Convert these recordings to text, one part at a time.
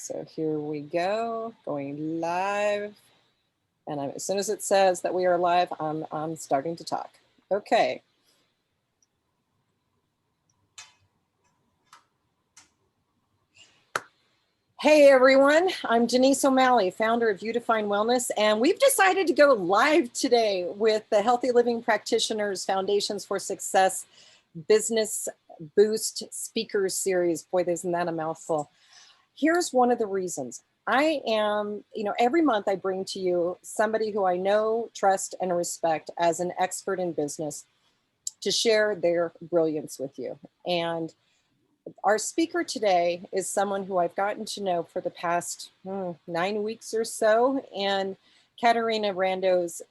So here we go, going live. And as soon as it says that we are live, I'm starting to talk. Okay. Hey everyone, I'm Denise O'Malley, founder of You Define Wellness, and we've decided to go live today with the Healthy Living Practitioners Foundations for Success Business Boost Speakers Series. Boy, isn't that a mouthful. Here's one of the reasons. I am, every month I bring to you somebody who I know, trust, and respect as an expert in business to share their brilliance with you. And our speaker today is someone who I've gotten to know for the past 9 weeks or so. And Katerina Rando's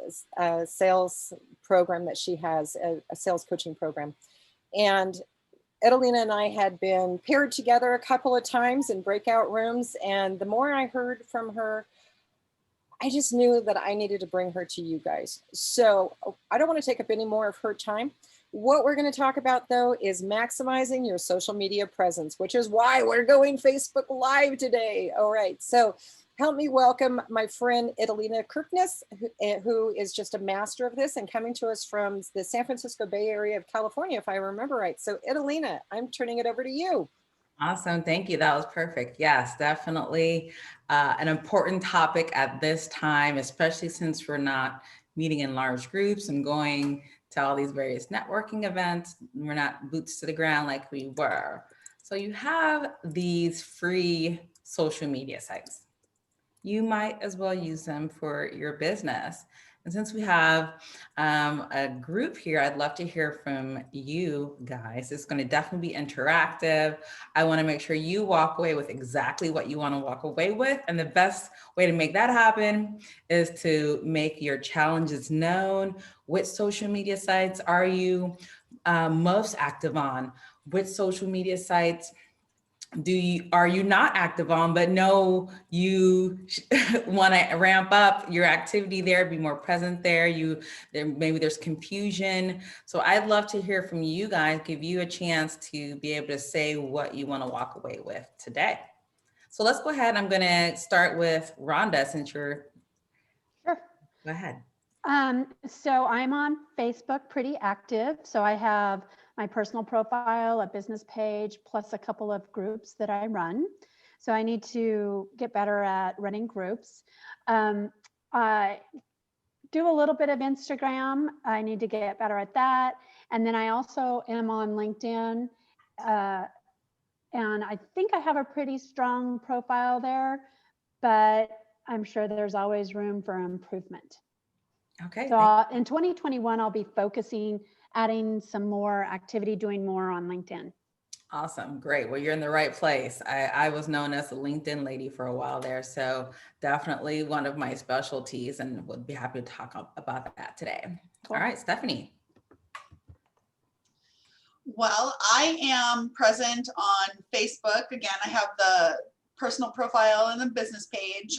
sales program that she has, a sales coaching program. And Italina and I had been paired together a couple of times in breakout rooms. And the more I heard from her, I just knew that I needed to bring her to you guys. So I don't want to take up any more of her time. What we're going to talk about, though, is maximizing your social media presence, which is why we're going Facebook Live today. All right. So help me welcome my friend Italina Kirknis, who is just a master of this and coming to us from the San Francisco Bay Area of California, if I remember right. So Italina, I'm turning it over to you. Awesome. Thank you. That was perfect. Yes, definitely an important topic at this time, especially since we're not meeting in large groups and going to all these various networking events. We're not boots to the ground like we were. So you have these free social media sites. You might as well use them for your business. And since we have a group here, I'd love to hear from you guys. It's going to definitely be interactive. I want to make sure you walk away with exactly what you want to walk away with. And the best way to make that happen is to make your challenges known. Which social media sites are you most active on? Which social media sites are you not active on, but know you want to ramp up your activity there, be more present there, maybe there's confusion. So I'd love to hear from you guys, give you a chance to be able to say what you want to walk away with today. So let's go ahead. I'm going to start with Rhonda, since you're... Sure. Go ahead. So I'm on Facebook, pretty active. So I have my personal profile, a business page, plus a couple of groups that I run. So I need to get better at running groups. I do a little bit of Instagram. I need to get better at that. And then I also am on LinkedIn. And I think I have a pretty strong profile there, but I'm sure there's always room for improvement. Okay. So in 2021, I'll be focusing, adding some more activity, doing more on LinkedIn. Awesome. Great. Well, you're in the right place. I was known as a LinkedIn lady for a while there. So definitely one of my specialties, and would be happy to talk about that today. Cool. All right, Stephanie. Well, I am present on Facebook. Again, I have the personal profile and the business page.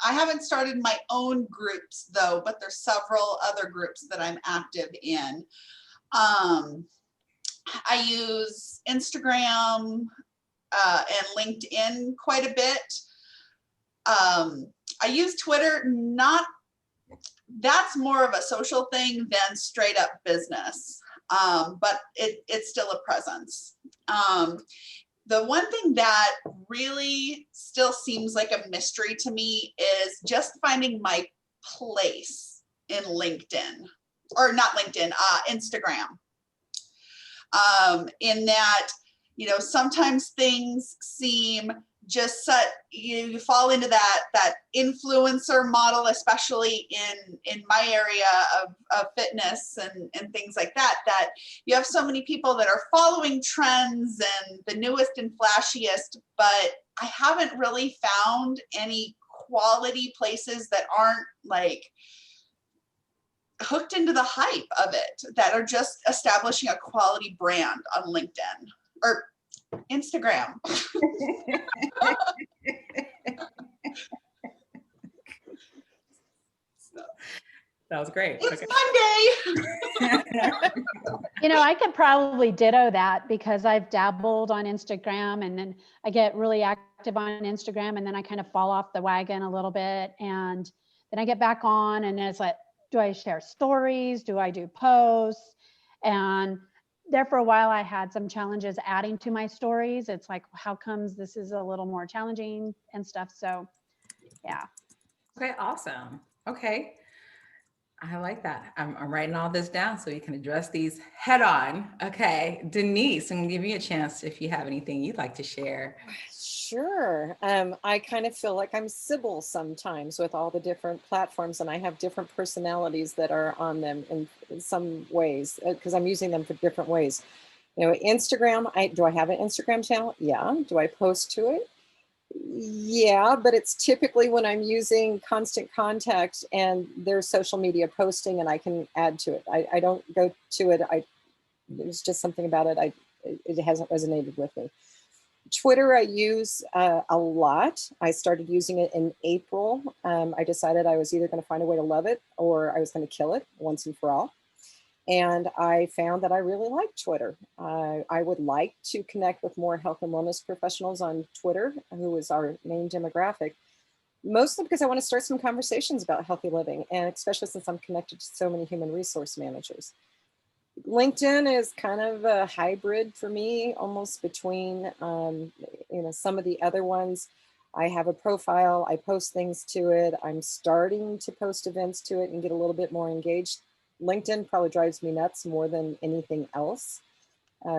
I haven't started my own groups though, but there's several other groups that I'm active in. I use Instagram and LinkedIn quite a bit. I use Twitter, that's more of a social thing than straight up business, but it's still a presence. The one thing that really still seems like a mystery to me is just finding my place in LinkedIn, or not LinkedIn, Instagram. In that, sometimes things seem just set, you fall into that influencer model, especially in my area of fitness and things like that you have so many people that are following trends and the newest and flashiest, but I haven't really found any quality places that aren't like hooked into the hype of it, that are just establishing a quality brand on LinkedIn or Instagram. That was great. It's Monday. I could probably ditto that because I've dabbled on Instagram, and then I get really active active on Instagram, and then I kind of fall off the wagon a little bit, and then I get back on, and it's like, do I share stories? Do I do posts? And there for a while, I had some challenges adding to my stories. It's like, how comes this is a little more challenging and stuff? So yeah. Okay, awesome. Okay. I like that. I'm writing all this down so you can address these head on. Okay, Denise, I'm gonna give you a chance if you have anything you'd like to share. Sure. I kind of feel like I'm Sybil sometimes with all the different platforms, and I have different personalities that are on them in some ways because I'm using them for different ways. You know, Instagram, do I have an Instagram channel? Yeah. Do I post to it? Yeah, but it's typically when I'm using Constant Contact and their social media posting, and I can add to it. I don't go to it. There's just something about it. It hasn't resonated with me. Twitter I use a lot. I started using it in April. I decided I was either going to find a way to love it or I was going to kill it once and for all. And I found that I really like Twitter. I would like to connect with more health and wellness professionals on Twitter, who is our main demographic, mostly because I want to start some conversations about healthy living, and especially since I'm connected to so many human resource managers. LinkedIn is kind of a hybrid for me, almost between, some of the other ones. I have a profile, I post things to it. I'm starting to post events to it and get a little bit more engaged. LinkedIn probably drives me nuts more than anything else,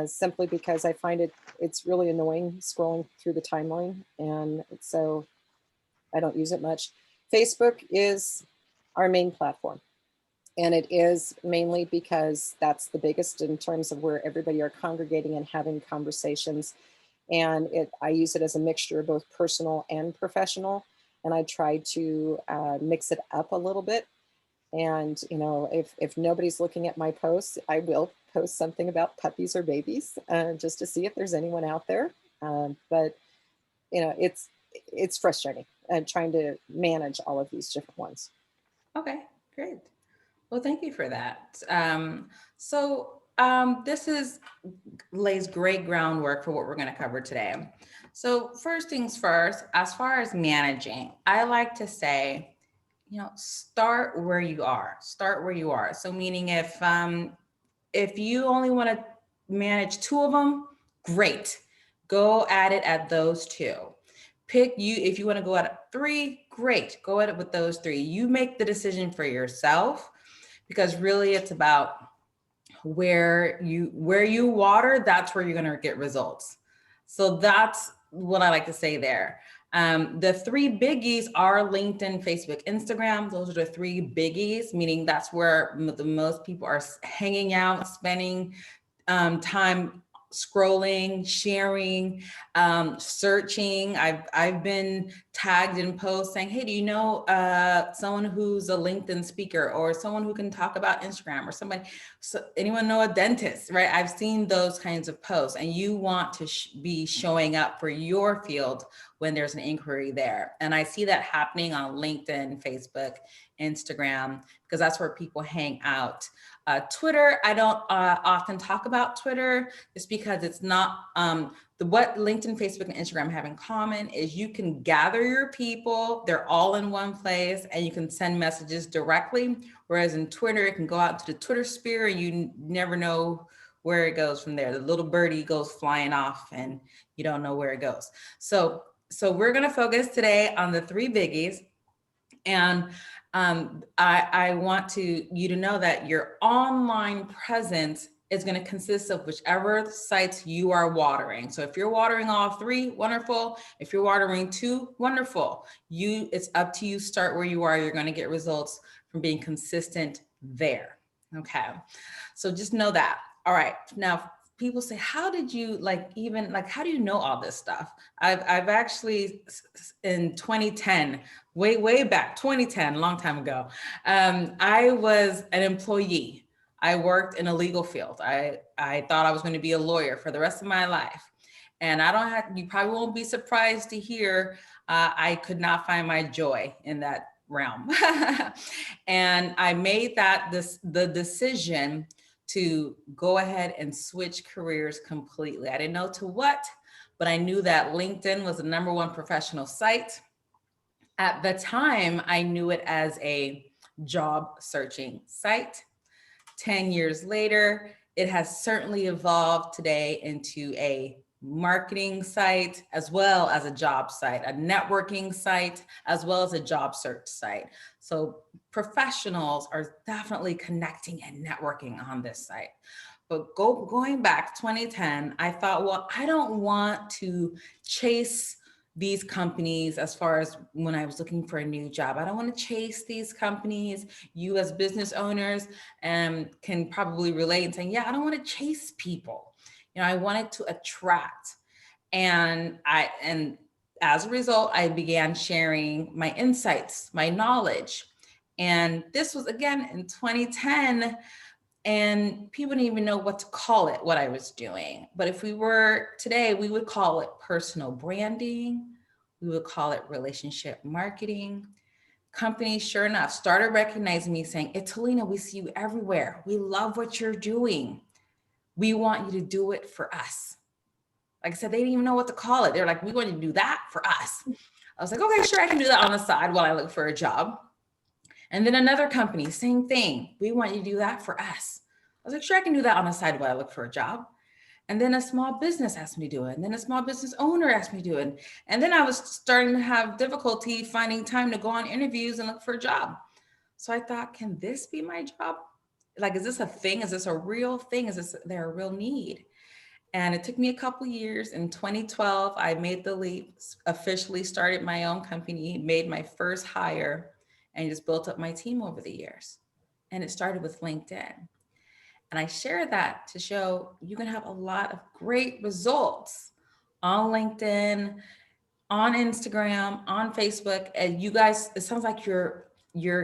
simply because I find it's really annoying scrolling through the timeline. And so I don't use it much. Facebook is our main platform. And it is mainly because that's the biggest in terms of where everybody are congregating and having conversations. And I use it as a mixture of both personal and professional. And I try to mix it up a little bit. And, if nobody's looking at my posts, I will post something about puppies or babies just to see if there's anyone out there. But it's frustrating trying to manage all of these different ones. Okay, great. Well, thank you for that. This lays great groundwork for what we're going to cover today. So first things first, as far as managing, I like to say, start where you are. Start where you are. So meaning if you only want to manage 2 of them, great. Go at it at those 2. If you want to go at 3, great. Go at it with those 3. You make the decision for yourself, because really it's about where you water, that's where you're going to get results. So that's what I like to say there. The 3 biggies are LinkedIn, Facebook, Instagram. Those are the 3 biggies, meaning that's where the most people are hanging out, spending time scrolling, sharing, searching. I've been tagged in posts saying, hey, do you know someone who's a LinkedIn speaker or someone who can talk about Instagram or anyone know a dentist, right? I've seen those kinds of posts, and you want to be showing up for your field when there's an inquiry there. And I see that happening on LinkedIn, Facebook, Instagram, because that's where people hang out. Twitter, I don't often talk about Twitter just because it's not, what LinkedIn, Facebook, and Instagram have in common is you can gather your people, they're all in one place, and you can send messages directly. Whereas in Twitter, it can go out to the Twitter sphere and you never know where it goes from there. The little birdie goes flying off and you don't know where it goes. So we're gonna focus today on the 3 biggies. And I want you to know that your online presence is going to consist of whichever sites you are watering. So if you're watering all 3, wonderful. If you're watering 2, wonderful. It's up to you. Start where you are. You're going to get results from being consistent there. Okay. So just know that. All right. Now, people say, how did you how do you know all this stuff? I've actually, in 2010, way back, 2010, a long time ago, I was an employee. I worked in a legal field. I thought I was going to be a lawyer for the rest of my life. And you probably won't be surprised to hear, I could not find my joy in that realm. And I made the decision to go ahead and switch careers completely. I didn't know to what, but I knew that LinkedIn was the #1 professional site. At the time, I knew it as a job searching site. 10 years later, it has certainly evolved today into a marketing site, as well as a job site, a networking site, as well as a job search site. So professionals are definitely connecting and networking on this site. But going back 2010, I thought, well, I don't want to chase these companies as far as when I was looking for a new job. I don't want to chase these companies. You as business owners can probably relate and saying, yeah, I don't want to chase people. You know, I wanted to attract. And as a result, I began sharing my insights, my knowledge. And this was again in 2010. And people didn't even know what to call it, what I was doing. But if we were today, we would call it personal branding. We would call it relationship marketing. Companies, sure enough, started recognizing me saying, Italina, we see you everywhere. We love what you're doing. We want you to do it for us. Like I said, they didn't even know what to call it. They're like, we want you to do that for us. I was like, okay, sure, I can do that on the side while I look for a job. And then another company, same thing. We want you to do that for us. I was like, sure, I can do that on the side while I look for a job. And then a small business asked me to do it. And then a small business owner asked me to do it. And then I was starting to have difficulty finding time to go on interviews and look for a job. So I thought, can this be my job? Like, is this a thing? Is this a real thing? Is there a real need? And it took me a couple years. In 2012, I made the leap, officially started my own company, made my first hire, and just built up my team over the years. And it started with LinkedIn. And I share that to show you can have a lot of great results on LinkedIn, on Instagram, on Facebook. And you guys, it sounds like you're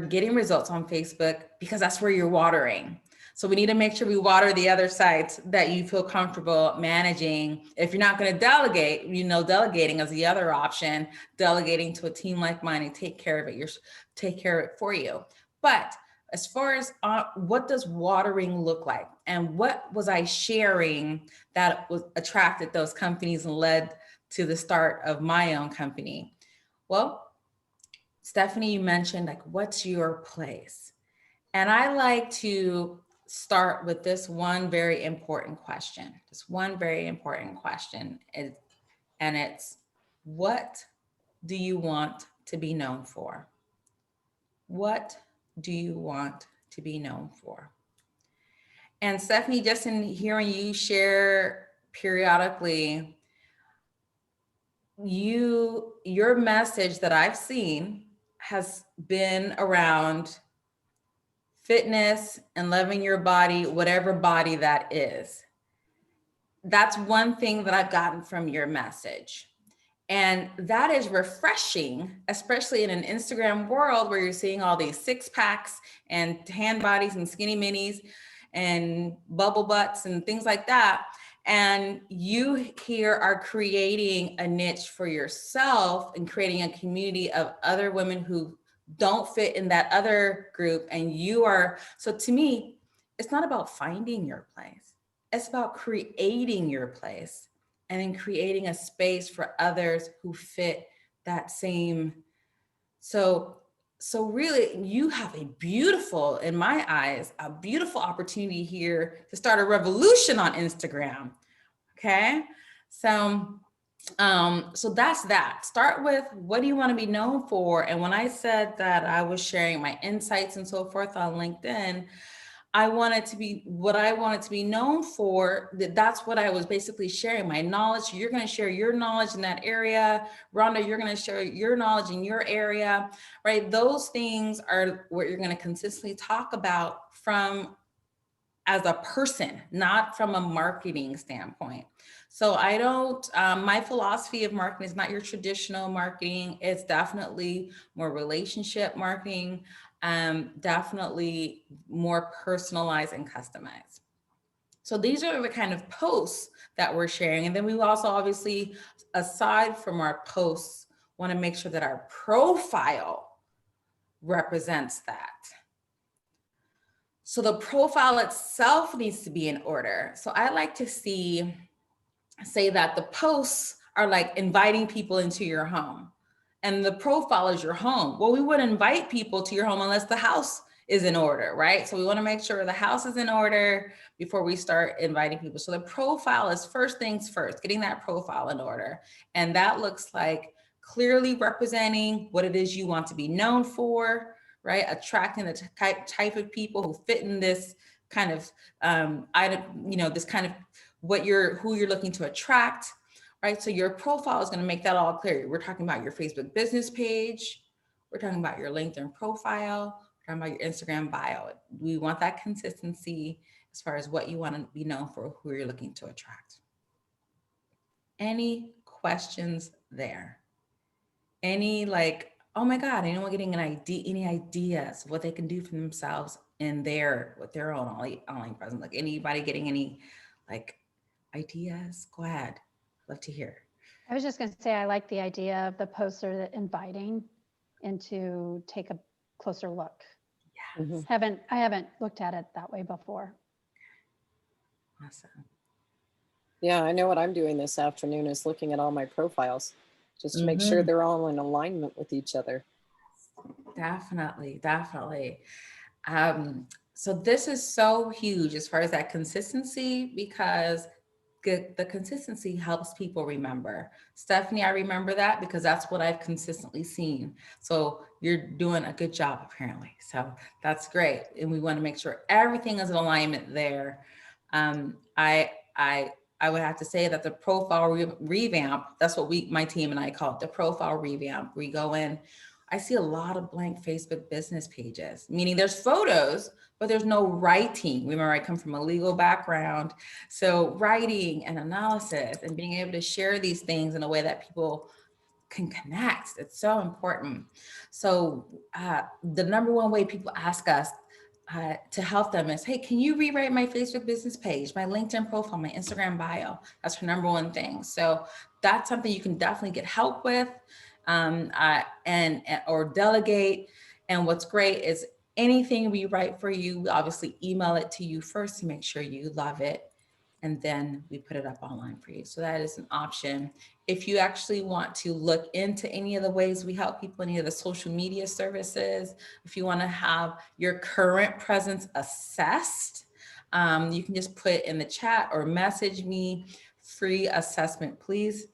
getting results on Facebook because that's where you're watering. So we need to make sure we water the other sites that you feel comfortable managing. If you're not going to delegate, delegating is the other option, delegating to a team like mine and take care of it for you. But as far as what does watering look like and what was I sharing that was attracted those companies and led to the start of my own company? Well, Stephanie, you mentioned like, what's your place? And I like to start with this one very important question. And it's, what do you want to be known for? What do you want to be known for? And Stephanie, just in hearing you share periodically, your message that I've seen has been around fitness and loving your body, whatever body that is. That's one thing that I've gotten from your message. And that is refreshing, especially in an Instagram world where you're seeing all these 6-packs and hand bodies and skinny minis and bubble butts and things like that. And you here are creating a niche for yourself and creating a community of other women who don't fit in that other group. And you are, so to me, it's not about finding your place. It's about creating your place and then creating a space for others who fit that same. So really you have a beautiful, in my eyes, a beautiful opportunity here to start a revolution on Instagram. Okay. So that's that. Start with, what do you want to be known for? And when I said that I was sharing my insights and so forth on LinkedIn, I wanted to be what I wanted to be known for. That's what I was basically sharing, my knowledge. You're going to share your knowledge in that area. Rhonda, you're going to share your knowledge in your area, right? Those things are what you're going to consistently talk about from as a person, not from a marketing standpoint. So I don't, my philosophy of marketing is not your traditional marketing. It's definitely more relationship marketing, definitely more personalized and customized. So these are the kind of posts that we're sharing. And then we also obviously, aside from our posts, want to make sure that our profile represents that. So the profile itself needs to be in order. So I like to say that the posts are like inviting people into your home. And the profile is your home. Well, we wouldn't invite people to your home unless the house is in order, right? So we want to make sure the house is in order before we start inviting people. So the profile is first things first, getting that profile in order. And that looks like clearly representing what it is you want to be known for, right? Attracting the type of people who fit in this kind of this kind of who you're looking to attract, right? So your profile is going to make that all clear. We're talking about your Facebook business page. We're talking about your LinkedIn profile. We're talking about your Instagram bio. We want that consistency as far as what you want to be known for, who you're looking to attract. Any questions there? Any oh my God, anyone getting any ideas of what they can do for themselves with their own online presence? Like anybody getting any ideas? Go ahead. Love to hear. I was just going to say, I like the idea of the poster inviting and to take a closer look. Yeah. Mhm. I haven't looked at it that way before. Awesome. Yeah, I know what I'm doing this afternoon is looking at all my profiles just to make sure they're all in alignment with each other. Definitely, definitely. So this is so huge as far as that consistency, because the consistency helps people remember. Stephanie, I remember that because that's what I've consistently seen. So you're doing a good job apparently. So that's great. And we want to make sure everything is in alignment there. I would have to say that the profile revamp, that's what my team and I call it, the profile revamp. We go in, I see a lot of blank Facebook business pages, meaning there's photos, but there's no writing. Remember, I come from a legal background. So writing and analysis and being able to share these things in a way that people can connect, it's so important. So the number one way people ask us to help them is, hey, can you rewrite my Facebook business page, my LinkedIn profile, my Instagram bio? That's her number one thing. So that's something you can definitely get help with or delegate. And what's great is anything we write for you, we obviously email it to you first to make sure you love it. And then we put it up online for you. So that is an option. If you actually want to look into any of the ways we help people, any of the social media services, if you want to have your current presence assessed, you can just put in the chat or message me, free assessment, please.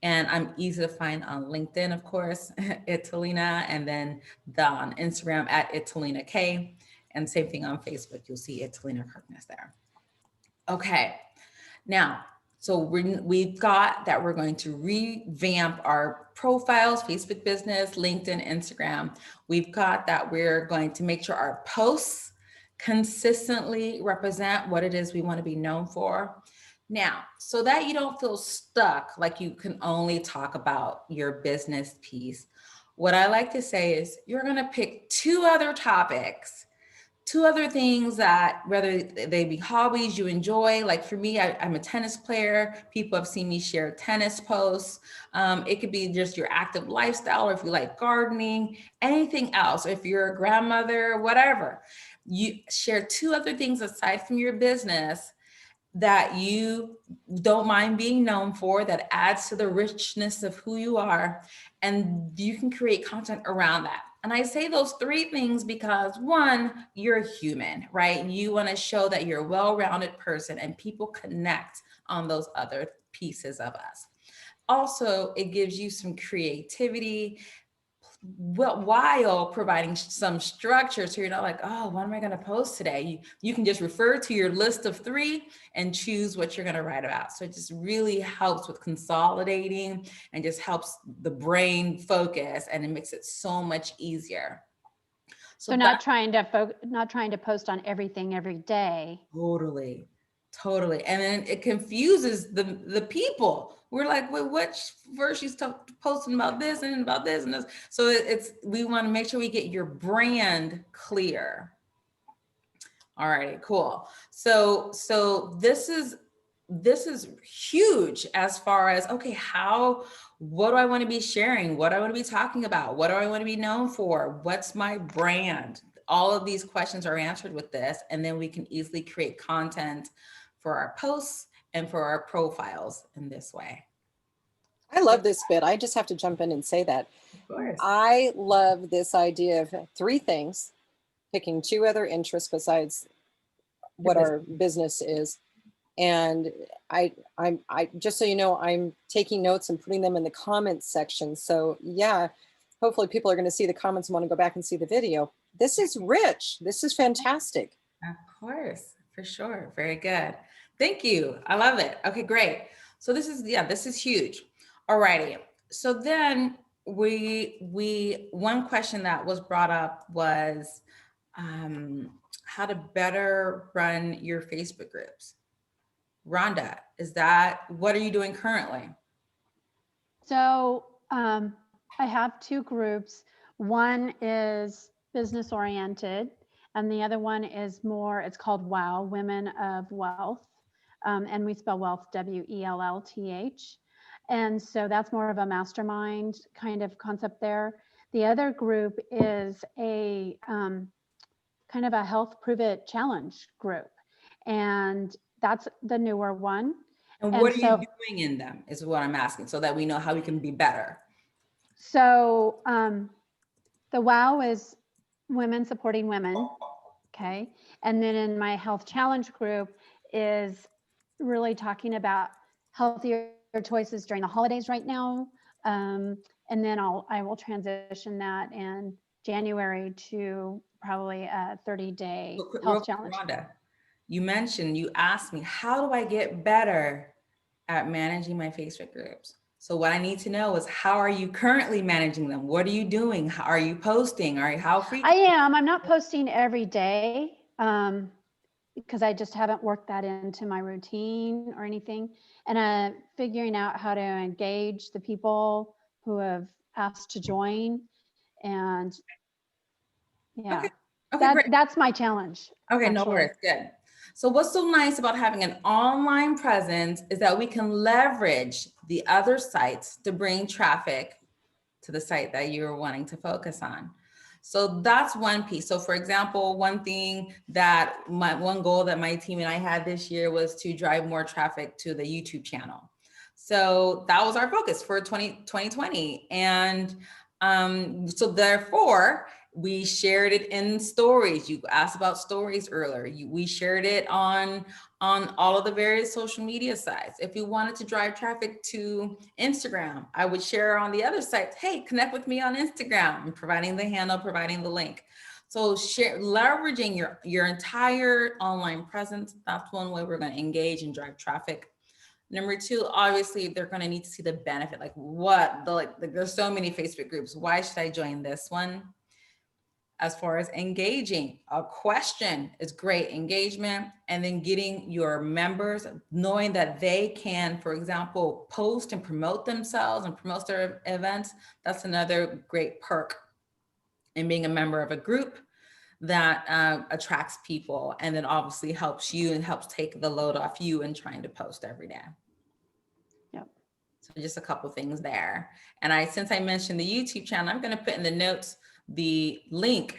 And I'm easy to find on LinkedIn, of course, Italina, and then on Instagram at Italina K. And same thing on Facebook, you'll see Italina Kirknis there. Okay, now, so we've got that we're going to revamp our profiles, Facebook business, LinkedIn, Instagram. We've got that we're going to make sure our posts consistently represent what it is we want to be known for. Now, so that you don't feel stuck, like you can only talk about your business piece, what I like to say is you're going to pick two other topics, two other things that whether they be hobbies you enjoy. Like for me, I'm a tennis player. People have seen me share tennis posts. It could be just your active lifestyle, or if you like gardening, anything else. If you're a grandmother, whatever, you share two other things aside from your business that you don't mind being known for, that adds to the richness of who you are, and you can create content around that. And I say those three things because one, you're a human, right? You want to show that you're a well-rounded person and people connect on those other pieces of us. Also, it gives you some creativity while providing some structure, so you're not like, oh, what am I going to post today? You can just refer to your list of three and choose what you're going to write about. So it just really helps with consolidating and just helps the brain focus, and it makes it so much easier. So not trying to post on everything every day. Totally. And then it confuses the people. We're like, well, which verse she's posting about this and about this and this. So we want to make sure we get your brand clear. All right, cool. So this is huge as far as, okay, what do I want to be sharing? What do I want to be talking about? What do I want to be known for? What's my brand? All of these questions are answered with this, and then we can easily create content for our posts and for our profiles in this way. I love this bit. I just have to jump in and say that. Of course. I love this idea of 3 things, picking 2 other interests besides what our business is. And I just so you know, I'm taking notes and putting them in the comments section. So yeah, hopefully people are going to see the comments and want to go back and see the video. This is rich. This is fantastic. Of course, for sure. Very good. Thank you. I love it. Okay, great. So this is huge. All righty. So then one question that was brought up was how to better run your Facebook groups. Rhonda, what are you doing currently? So I have 2 groups. One is business oriented, and the other one is more, it's called WOW, Women of Wealth. And we spell wealth, WELLTH. And so that's more of a mastermind kind of concept there. The other group is a kind of a health prove it challenge group. And that's the newer one. And what are you doing in them is what I'm asking, so that we know how we can be better. So the WOW is women supporting women. Okay. And then in my health challenge group is really talking about healthier choices during the holidays right now. And then I will transition that in January to probably a 30-day health challenge. Rhonda, you asked me, how do I get better at managing my Facebook groups? So what I need to know is, how are you currently managing them? What are you doing? How are you posting? How frequent? I'm not posting every day because I just haven't worked that into my routine or anything. And figuring out how to engage the people who have asked to join. And yeah, okay, great. That's my challenge. Okay, actually. no worries, good. So what's so nice about having an online presence is that we can leverage the other sites to bring traffic to the site that you're wanting to focus on. So that's one piece. So for example, one goal that my team and I had this year was to drive more traffic to the YouTube channel. So that was our focus for 2020. And so therefore, we shared it in stories. You asked about stories earlier. We shared it on all of the various social media sites. If you wanted to drive traffic to Instagram, I would share on the other sites, hey, connect with me on Instagram, and providing the handle, providing the link. So leveraging your entire online presence. That's one way we're going to engage and drive traffic. Number 2, obviously, they're going to need to see the benefit. There's so many Facebook groups. Why should I join this one? As far as engaging, a question is great engagement, and then getting your members, knowing that they can, for example, post and promote themselves and promote their events. That's another great perk in being a member of a group that attracts people, and then obviously helps you and helps take the load off you in trying to post every day. Yep. So just a couple things there. And since I mentioned the YouTube channel, I'm going to put in the notes the link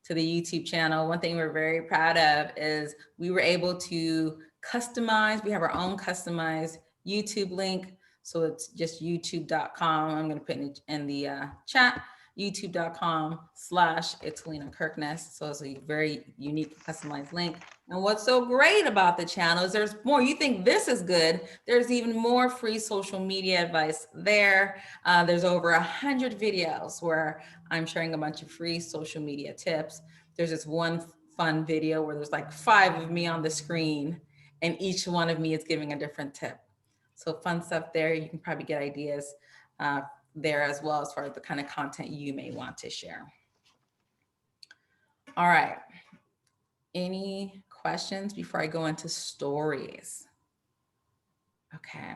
to the YouTube channel. One thing we're very proud of is we were able to customize. We have our own customized YouTube link. So it's just youtube.com. I'm going to put it in the chat, youtube.com/Italina Kirknis. So it's a very unique customized link. And what's so great about the channel is there's more. You think this is good, there's even more free social media advice there. There's over 100 videos where I'm sharing a bunch of free social media tips. There's this one fun video where there's like 5 of me on the screen, and each one of me is giving a different tip. So fun stuff there. You can probably get ideas there as well, as far as the kind of content you may want to share. All right. Any questions before I go into stories? Okay.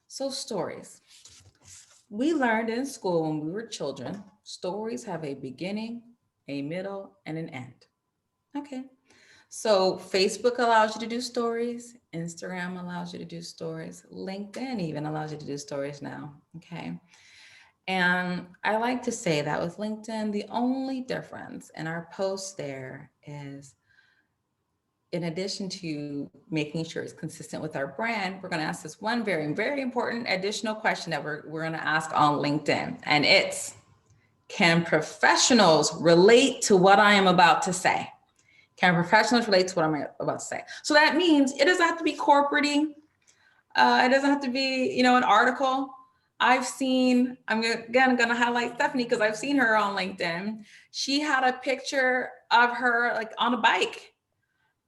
So stories. We learned in school when we were children, stories have a beginning, a middle, and an end. Okay. So Facebook allows you to do stories. Instagram allows you to do stories. LinkedIn even allows you to do stories now. Okay. And I like to say that with LinkedIn, the only difference in our posts there is in addition to making sure it's consistent with our brand, we're going to ask this one very, very important additional question that we're going to ask on LinkedIn. And it's, can professionals relate to what I am about to say? Can professionals relate to what I'm about to say? So that means it doesn't have to be corporate-y. It doesn't have to be, an article. I've seen, I'm again going to highlight Stephanie because I've seen her on LinkedIn. She had a picture of her like on a bike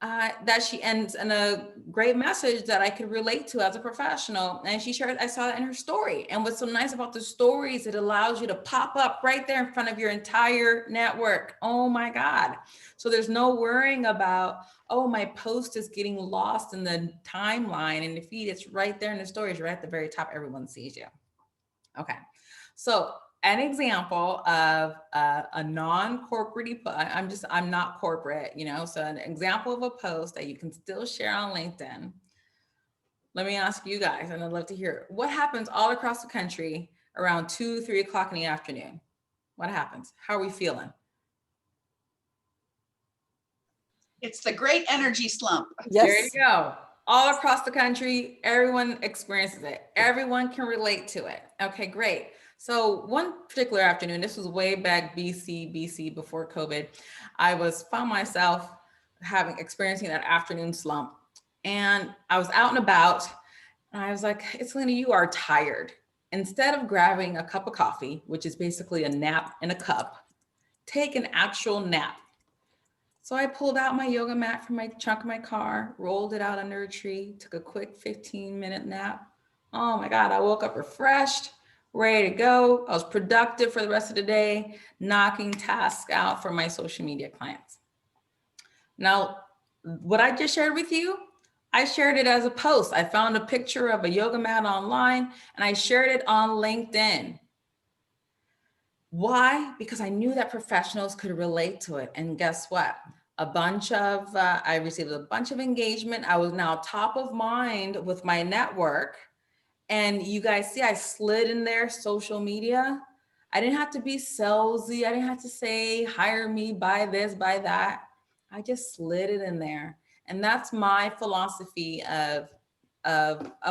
that she ends in a great message that I could relate to as a professional. And she shared, I saw that in her story. And what's so nice about the stories, it allows you to pop up right there in front of your entire network. Oh my God. So there's no worrying about, oh, my post is getting lost in the timeline and the feed. It's right there in the stories, right at the very top. Everyone sees you. Okay. So an example of a non-corporate, I'm not corporate, so an example of a post that you can still share on LinkedIn. Let me ask you guys, and I'd love to hear, what happens all across the country around 2, 3 o'clock in the afternoon? What happens? How are we feeling? It's the great energy slump. Yes. There you go. All across the country, everyone experiences it. Everyone can relate to it. Okay, great. So one particular afternoon, this was way back BC before COVID, I found myself experiencing that afternoon slump. And I was out and about and I was like, Italina, you are tired. Instead of grabbing a cup of coffee, which is basically a nap in a cup, take an actual nap. So I pulled out my yoga mat from my trunk of my car, rolled it out under a tree, took a quick 15-minute nap. Oh my God, I woke up refreshed, ready to go. I was productive for the rest of the day, knocking tasks out for my social media clients. Now, what I just shared with you, I shared it as a post. I found a picture of a yoga mat online and I shared it on LinkedIn. Why? Because I knew that professionals could relate to it. And guess what? I received a bunch of engagement. I was now top of mind with my network. And you guys see, I slid in there social media. I didn't have to be salesy. I didn't have to say, hire me, buy this, buy that. I just slid it in there. And that's my philosophy of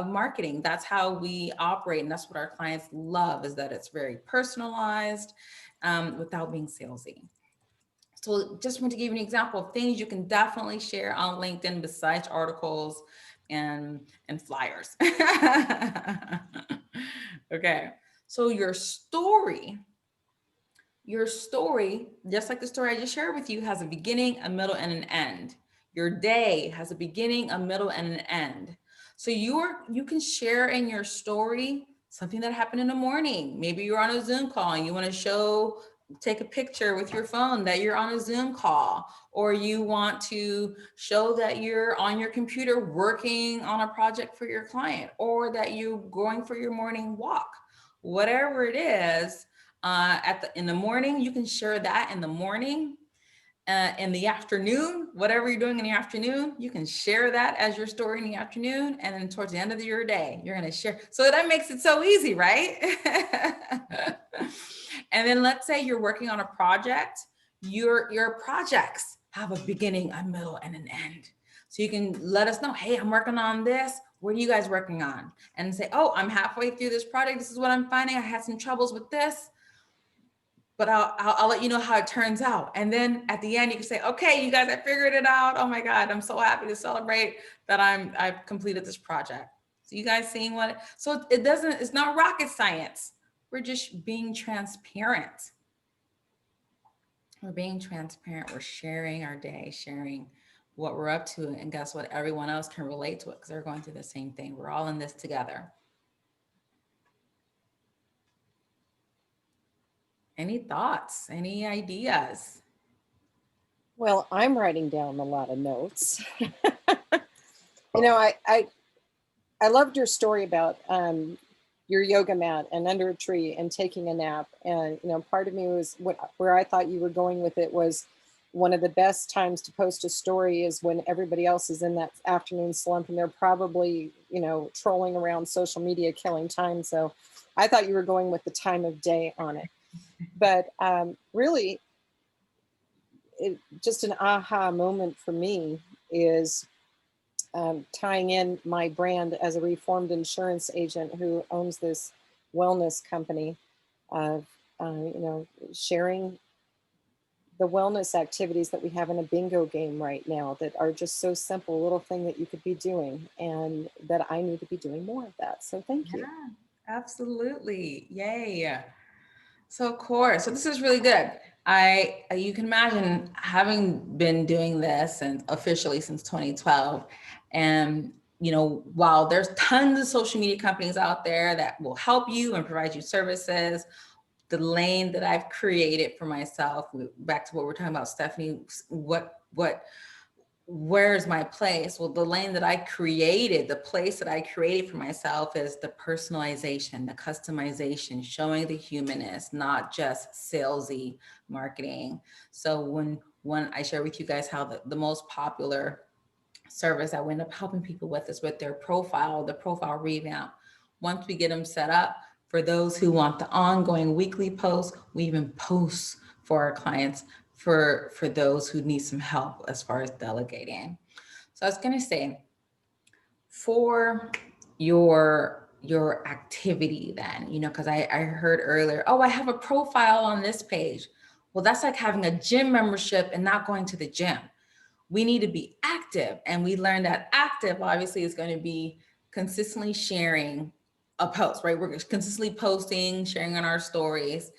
marketing. That's how we operate. And that's what our clients love, is that it's very personalized without being salesy. So just want to give you an example of things you can definitely share on LinkedIn besides articles and flyers. Okay, so your story, just like the story I just shared with you, has a beginning, a middle, and an end. Your day has a beginning, a middle, and an end. So you can share in your story something that happened in the morning. Maybe you're on a Zoom call and you want to take a picture with your phone that you're on a Zoom call, or you want to show that you're on your computer working on a project for your client, or that you're going for your morning walk. Whatever it is, in the morning, you can share that in the morning. In the afternoon, whatever you're doing in the afternoon, you can share that as your story in the afternoon. And then towards the end of your day, you're going to share. So that makes it so easy, right? And then let's say you're working on a project. Your projects have a beginning, a middle, and an end. So you can let us know, hey, I'm working on this. What are you guys working on? And say, oh, I'm halfway through this project. This is what I'm finding. I had some troubles with this, but I'll let you know how it turns out. And then at the end, you can say, okay, you guys, I figured it out. Oh my God, I'm so happy to celebrate that I've completed this project. So you guys seeing so it's not rocket science. We're just being transparent. We're being transparent. We're sharing our day, sharing what we're up to. And guess what? Everyone else can relate to it because they're going through the same thing. We're all in this together. Any thoughts? Any ideas? Well, I'm writing down a lot of notes. I loved your story about your yoga mat and under a tree and taking a nap. And, part of me was where I thought you were going with it was one of the best times to post a story is when everybody else is in that afternoon slump and they're probably, trolling around social media, killing time. So I thought you were going with the time of day on it. But really, just an aha moment for me is tying in my brand as a reformed insurance agent who owns this wellness company of, sharing the wellness activities that we have in a bingo game right now that are just so simple, little thing that you could be doing, and that I need to be doing more of that. So thank you. Yeah, absolutely. Yay. So core. So this is really good. You can imagine having been doing this and officially since 2012. And, while there's tons of social media companies out there that will help you and provide you services, the lane that I've created for myself, back to what we're talking about, Stephanie, where's my place? Well, the lane that I created, the place that I created for myself is the personalization, the customization, showing the humanness, not just salesy marketing. So when I share with you guys how the most popular service I wind up helping people with is with their profile, the profile revamp. Once we get them set up, for those who want the ongoing weekly posts, we even post for our clients for those who need some help as far as delegating. So I was going to say, for your activity then, because I heard earlier, oh, I have a profile on this page. Well, that's like having a gym membership and not going to the gym. We need to be active. And we learned that active obviously is going to be consistently sharing a post, right? We're consistently posting, sharing on our stories.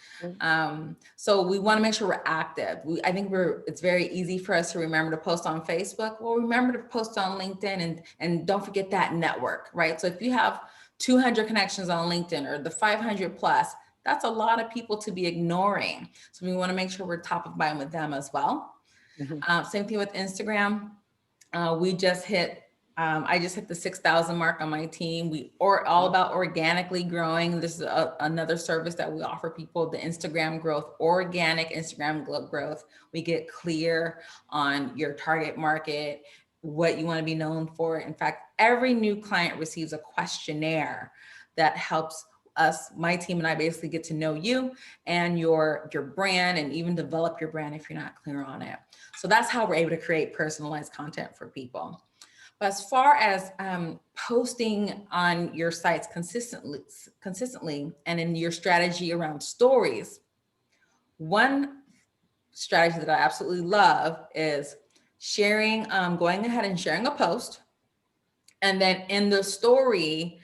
So we want to make sure we're active. I think it's very easy for us to remember to post on Facebook. Well, remember to post on LinkedIn and don't forget that network, right? So if you have 200 connections on LinkedIn or the 500 plus, that's a lot of people to be ignoring. So we want to make sure we're top of mind with them as well. Same thing with Instagram. I just hit the 6,000 mark on my team. We are all about organically growing. This is another service that we offer people, the Instagram growth, organic Instagram growth. We get clear on your target market, what you want to be known for. In fact, every new client receives a questionnaire that helps us, my team and I, basically get to know you and your brand, and even develop your brand if you're not clear on it. So that's how we're able to create personalized content for people. But as far as posting on your sites consistently and in your strategy around stories, one strategy that I absolutely love is sharing, going ahead and sharing a post, and then in the story,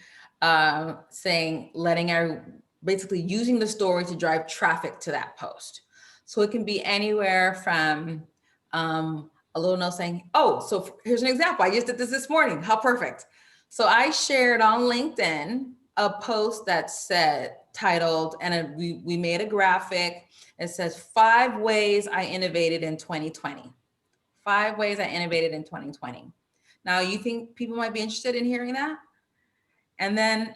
basically using the story to drive traffic to that post. So it can be anywhere from a little note saying, oh, so here's an example. I just did this morning. How perfect. So I shared on LinkedIn a post that titled, and we made a graphic. It says 5 ways I innovated in 2020. 5 ways I innovated in 2020. Now, you think people might be interested in hearing that? And then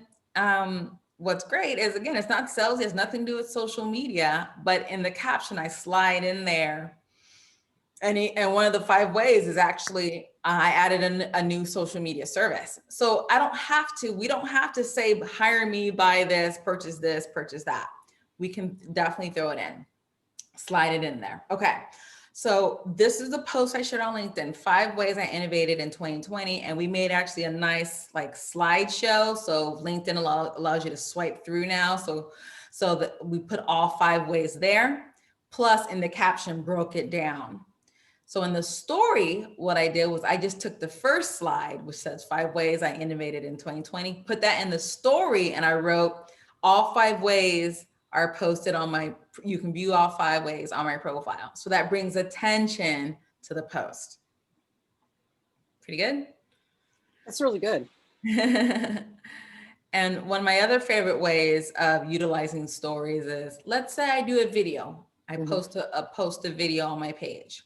what's great is, again, it's not sales. It has nothing to do with social media, but in the caption, I slide in there. And one of the 5 ways is actually, I added a new social media service. So we don't have to say, hire me, buy this, purchase that. We can definitely throw it in, slide it in there. Okay. So this is the post I shared on LinkedIn, 5 ways I innovated in 2020. And we made actually a nice slideshow. So LinkedIn allows you to swipe through now. So that we put all 5 ways there, plus in the caption broke it down. So in the story, what I did was I just took the first slide, which says 5 ways I innovated in 2020, put that in the story, and I wrote all 5 ways are posted you can view all 5 ways on my profile. So that brings attention to the post. Pretty good? That's really good. And one of my other favorite ways of utilizing stories is, let's say I do a video. I post a video on my page,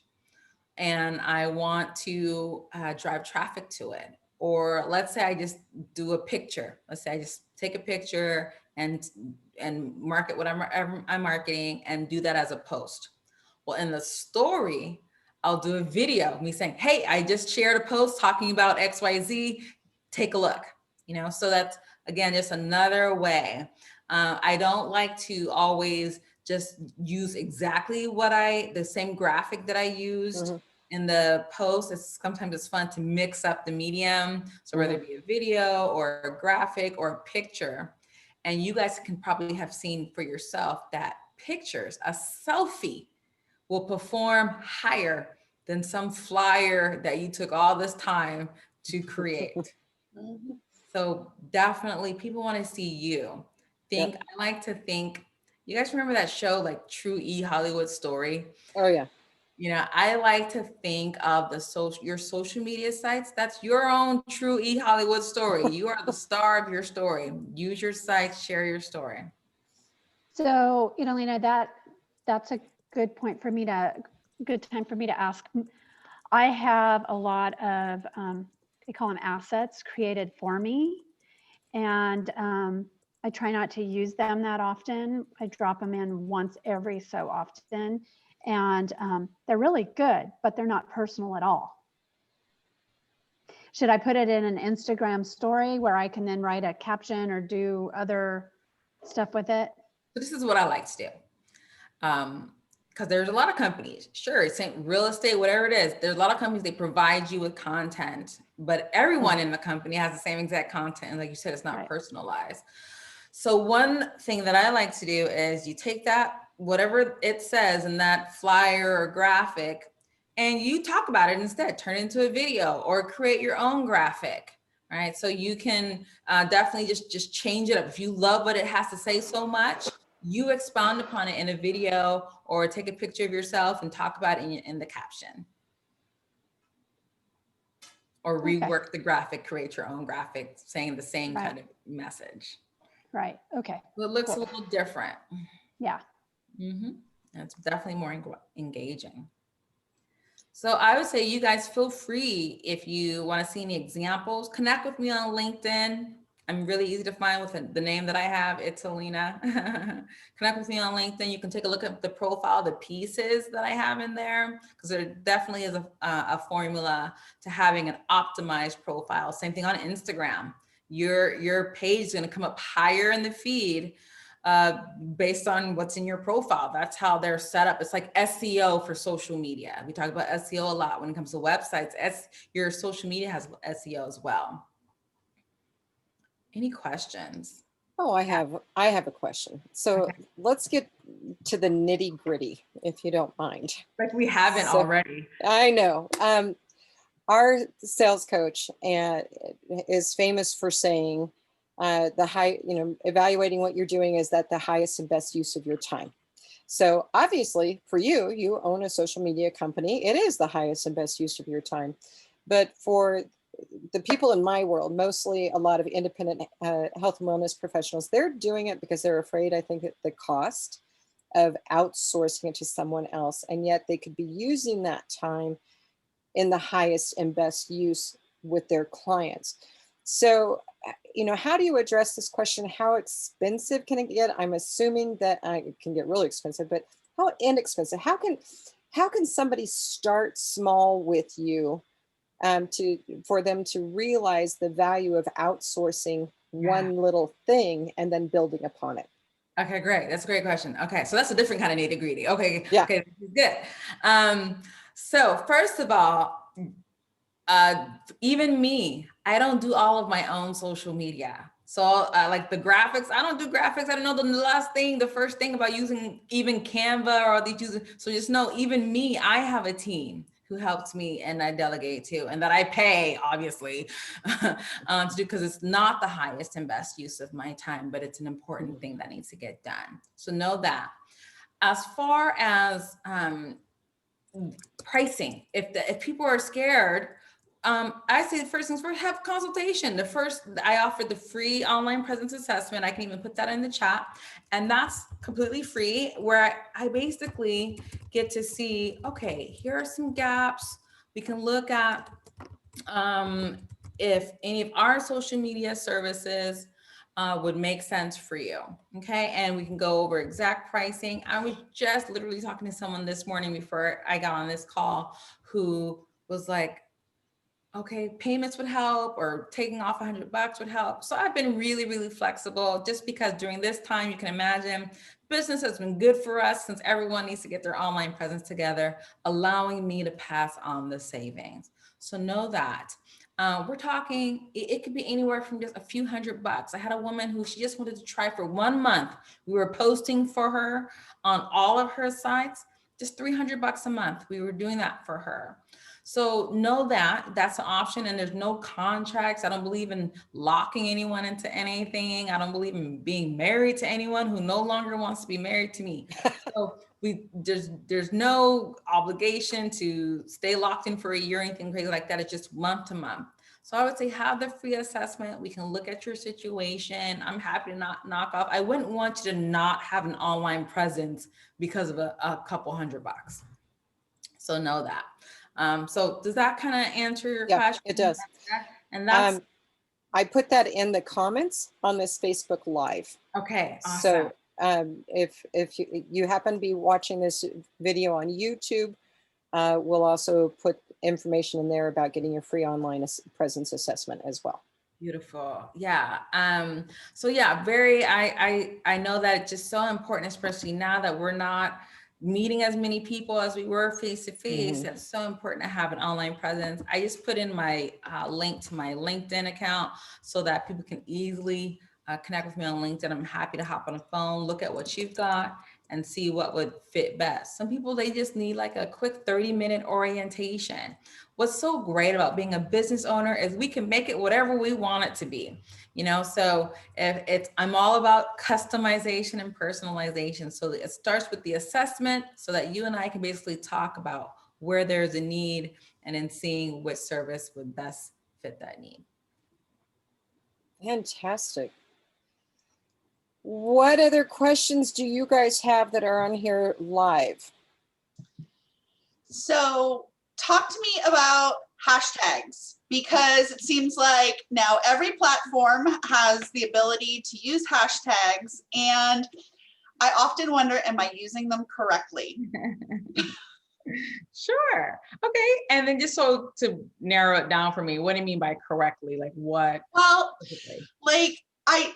and I want to drive traffic to it. Or let's say I just do a picture. Let's say I just take a picture and market what I'm marketing and do that as a post. Well, in the story, I'll do a video of me saying, hey, I just shared a post talking about XYZ, take a look. So that's, again, just another way. I don't like to always just use exactly the same graphic that I used in the post, sometimes it's fun to mix up the medium. So whether it be a video or a graphic or a picture, and you guys can probably have seen for yourself that pictures, a selfie will perform higher than some flyer that you took all this time to create. So definitely people want to see you. I like to think, you guys remember that show like True E Hollywood Story? Oh yeah. You know, I like to think of your social media sites. That's your own True E Hollywood Story. You are the star of your story. Use your sites, share your story. So, Italina, that's a good point for me good time for me to ask. I have a lot of, they call them assets created for me. And I try not to use them that often. I drop them in once every so often. And they're really good, but they're not personal at all. Should I put it in an Instagram story where I can then write a caption or do other stuff with it? So this is what I like to do. Because there's a lot of companies, sure, it's real estate, whatever it is, there's a lot of companies, they provide you with content, but everyone in the company has the same exact content. And like you said, it's not personalized. So one thing that I like to do is you take that, whatever it says in that flyer or graphic, and you talk about it instead, turn it into a video or create your own graphic, right? So you can definitely just change it up. If you love what it has to say so much, you expound upon it in a video or take a picture of yourself and talk about it in the caption. Or rework the graphic, create your own graphic saying the same kind of message. Right, okay. Well, it looks a little different. Yeah. And it's definitely more engaging. So I would say you guys feel free, if you want to see any examples, connect with me on LinkedIn. I'm really easy to find with the name that I have, Italina. Connect with me on LinkedIn. You can take a look at the profile, the pieces that I have in there, because there definitely is a formula to having an optimized profile. Same thing on Instagram. Your page is going to come up higher in the feed based on what's in your profile. That's how they're set up. It's like SEO for social media. We talk about SEO a lot when it comes to websites. Your social media has SEO as well. Any questions? Oh, I have a question. So let's get to the nitty gritty, if you don't mind. Like we haven't already. I know. Our sales coach is famous for saying evaluating what you're doing is that the highest and best use of your time. So obviously for you own a social media company. It is the highest and best use of your time. But for the people in my world, mostly a lot of independent health and wellness professionals, they're doing it because they're afraid, I think, at the cost of outsourcing it to someone else. And yet they could be using that time in the highest and best use with their clients. So, how do you address this question? How expensive can it get? I'm assuming that it can get really expensive, but how inexpensive? How can somebody start small with you for them to realize the value of outsourcing one little thing and then building upon it? Okay, great. That's a great question. Okay, so that's a different kind of nitty gritty. Okay, okay, good. So first of all, even me, I don't do all of my own social media. So like the graphics, I don't do graphics. I don't know the first thing about using even Canva or all these users. So just know, even me, I have a team who helps me and I delegate to, and that I pay, obviously, to do, because it's not the highest and best use of my time, but it's an important thing that needs to get done. So know that. As far as pricing, if people are scared, I say the first things first, have consultation. I offered the free online presence assessment. I can even put that in the chat. And that's completely free, where I basically get to see, okay, here are some gaps. We can look at if any of our social media services would make sense for you. Okay. And we can go over exact pricing. I was just literally talking to someone this morning before I got on this call who was like, okay, payments would help, or taking off $100 would help. So I've been really, really flexible, just because during this time, you can imagine, business has been good for us since everyone needs to get their online presence together, allowing me to pass on the savings. So know that. We're talking, it could be anywhere from just a few $100. I had a woman who, she just wanted to try for 1 month. We were posting for her on all of her sites, just $300 a month. We were doing that for her. So know that that's an option, and there's no contracts. I don't believe in locking anyone into anything. I don't believe in being married to anyone who no longer wants to be married to me. So there's no obligation to stay locked in for a year or anything crazy like that. It's just month to month. So I would say have the free assessment. We can look at your situation. I'm happy to not knock off. I wouldn't want you to not have an online presence because of a couple $100. So know that. So does that kind of answer your question? It does. And that's I put that in the comments on this Facebook Live. okay. Awesome. So if you happen to be watching this video on YouTube, we'll also put information in there about getting your free online presence assessment as well. Beautiful. Yeah. So yeah, I know that it's just so important, especially now that we're not meeting as many people as we were face to face. It's so important to have an online presence. I just put in my link to my LinkedIn account so that people can easily connect with me on LinkedIn. I'm happy to hop on a phone, look at what you've got, and see what would fit best. Some people, they just need like a quick 30-minute orientation. What's so great about being a business owner is we can make it whatever we want it to be, you know? So I'm all about customization and personalization. So it starts with the assessment so that you and I can basically talk about where there's a need, and then seeing which service would best fit that need. Fantastic. What other questions do you guys have that are on here live? So talk to me about hashtags, because it seems like now every platform has the ability to use hashtags, and I often wonder, am I using them correctly? Sure. Okay. And then just so to narrow it down for me, what do you mean by correctly? Like what? Well, specifically? like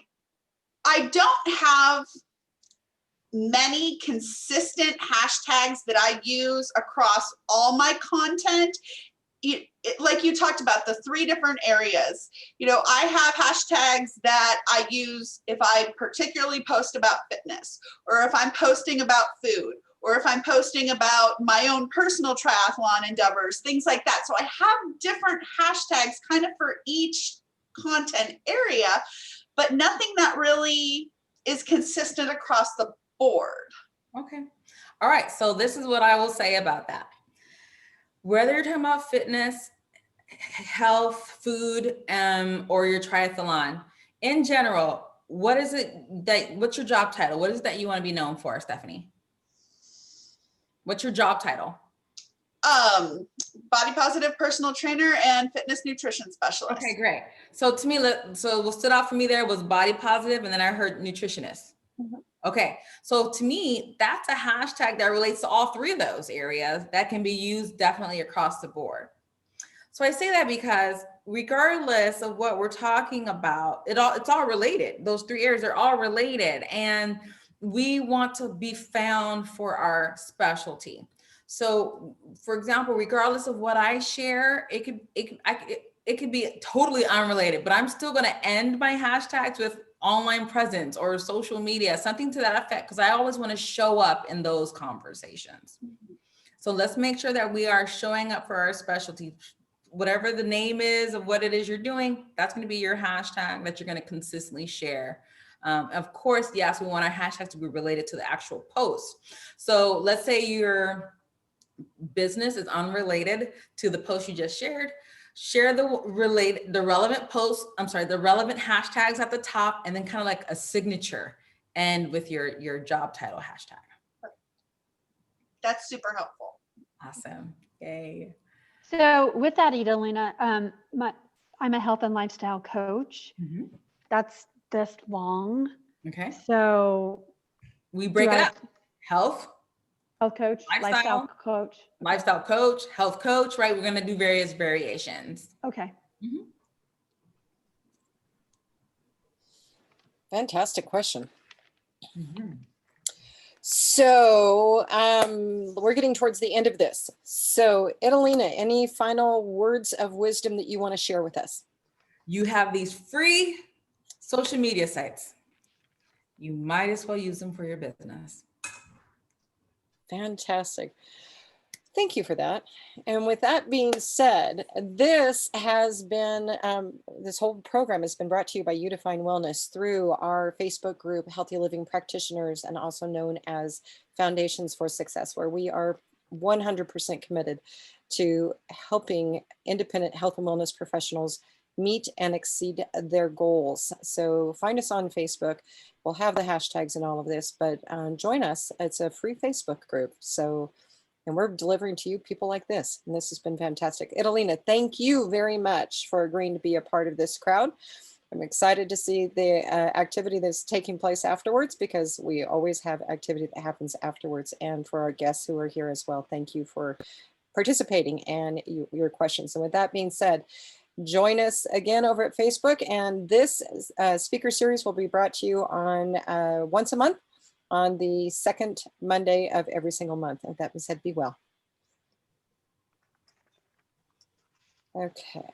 I don't have many consistent hashtags that I use across all my content. Like you talked about the 3 different areas, you know, I have hashtags that I use if I particularly post about fitness, or if I'm posting about food, or if I'm posting about my own personal triathlon endeavors, things like that. So I have different hashtags kind of for each content area, but nothing that really is consistent across the board. Okay. All right. So this is what I will say about that. Whether you're talking about fitness, health, food, or your triathlon, in general, what's your job title? What is it that you want to be known for, Stephanie? What's your job title? Body positive personal trainer and fitness nutrition specialist. Okay, great. So to me, so what stood out for me there was body positive, and then I heard nutritionist. Okay, so to me, that's a hashtag that relates to all 3 of those areas that can be used definitely across the board. So I say that because regardless of what we're talking about, it's all related. Those 3 areas are all related, and we want to be found for our specialty. So for example, regardless of what I share, it could be totally unrelated, but I'm still going to end my hashtags with online presence or social media, something to that effect, because I always want to show up in those conversations. So let's make sure that we are showing up for our specialty. Whatever the name is of what it is you're doing, that's going to be your hashtag that you're going to consistently share. Of course, yes, we want our hashtags to be related to the actual post. So let's say your business is unrelated to the post you just shared. Share the relevant hashtags at the top, and then kind of like a signature and with your job title hashtag. That's super helpful. Awesome. Yay. So with that, Italina, I'm a health and lifestyle coach. That's this long. Okay. So we break it up. Health, Health coach, lifestyle coach. lifestyle coach, health coach, right? We're going to do various variations. Okay. Mhm. Fantastic question. Mhm. So we're getting towards the end of this. So Italina, any final words of wisdom that you want to share with us? You have these free social media sites. You might as well use them for your business. Fantastic. Thank you for that. And with that being said, this has been, this whole program has been brought to you by Udifine Wellness through our Facebook group, Healthy Living Practitioners, and also known as Foundations for Success, where we are 100% committed to helping independent health and wellness professionals meet and exceed their goals. So find us on Facebook. We'll have the hashtags and all of this, but join us. It's a free Facebook group. So, and we're delivering to you people like this. And this has been fantastic. Italina, thank you very much for agreeing to be a part of this crowd. I'm excited to see the activity that's taking place afterwards, because we always have activity that happens afterwards. And for our guests who are here as well, thank you for participating and your questions. And with that being said, join us again over at Facebook. And this speaker series will be brought to you on once a month on the second Monday of every single month. And that being said, be well. Okay.